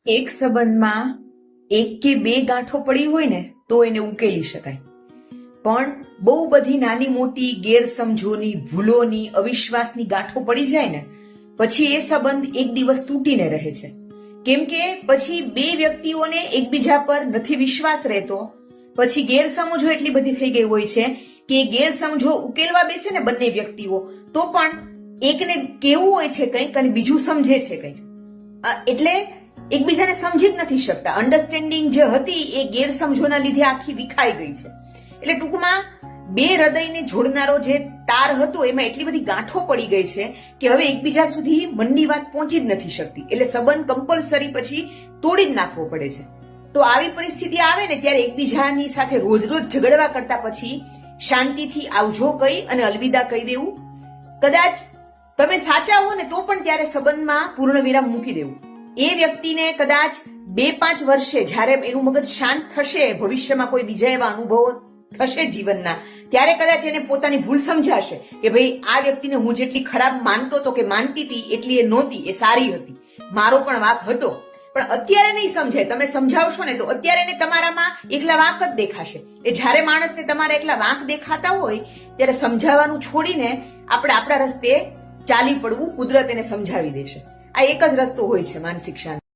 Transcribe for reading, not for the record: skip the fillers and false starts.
એક સંબંધમાં એક કે બે ગાંઠો પડી હોય ને તો એને ઉકેલી શકાય, પણ બહુ બધી નાની મોટી ગેરસમજોની, ભૂલોની, અવિશ્વાસની ગાંઠો પડી જાય ને પછી એ સંબંધ એક દિવસ તૂટીને રહે છે. કેમ કે પછી બે વ્યક્તિઓને એકબીજા પર નથી વિશ્વાસ રહેતો, પછી ગેરસમજો એટલી બધી થઈ ગઈ હોય છે કે એ ગેરસમજો ઉકેલવા બેસે ને બંને વ્યક્તિઓ તો પણ એકને કેવું હોય છે કંઈક અને બીજું સમજે છે કંઈક, એટલે એકબીજાને સમજી જ નથી શકતા. અન્ડરસ્ટેન્ડિંગ જે હતી એ ગેરસમજોના લીધે આખી વિખાઈ ગઈ છે. એટલે ટૂંકમાં બે હૃદયને જોડનારો જે તાર હતો એમાં એટલી બધી ગાંઠો પડી ગઈ છે કે હવે એકબીજા સુધી મનની વાત પહોંચી જ નથી શકતી. એટલે સંબંધ કમ્પલસરી પછી તોડી જ નાખવો પડે છે. તો આવી પરિસ્થિતિ આવે ને ત્યારે એકબીજાની સાથે રોજ રોજ ઝઘડવા કરતા પછી શાંતિથી આવજો કહી અને અલવિદા કહી દેવું. કદાચ તમે સાચા હો ને તો પણ ત્યારે સંબંધમાં પૂર્ણ વિરામ મૂકી દેવું. એ વ્યક્તિને કદાચ 2-5 વર્ષે જ્યારે એનું મગજ શાંત થશે, ભવિષ્યમાં કોઈ બીજા એવા અનુભવો થશે જીવનના, ત્યારે કદાચ એને પોતાની ભૂલ સમજાશે કે ભાઈ આ વ્યક્તિને હું જેટલી ખરાબ માનતો હતો કે માનતી હતી એટલી એ નહોતી, એ સારી હતી, મારો પણ વાંક હતો. પણ અત્યારે નહીં સમજાય. તમે સમજાવશો ને તો અત્યારે એને તમારામાં એકલા વાંક જ દેખાશે. એ જ્યારે માણસને તમારા એકલા વાંક દેખાતા હોય ત્યારે સમજાવવાનું છોડીને આપણે આપણા રસ્તે ચાલી પડવું, કુદરત એને સમજાવી દેશે. આ એક જ રસ્તો હોય છે માનસિક શાંતિ.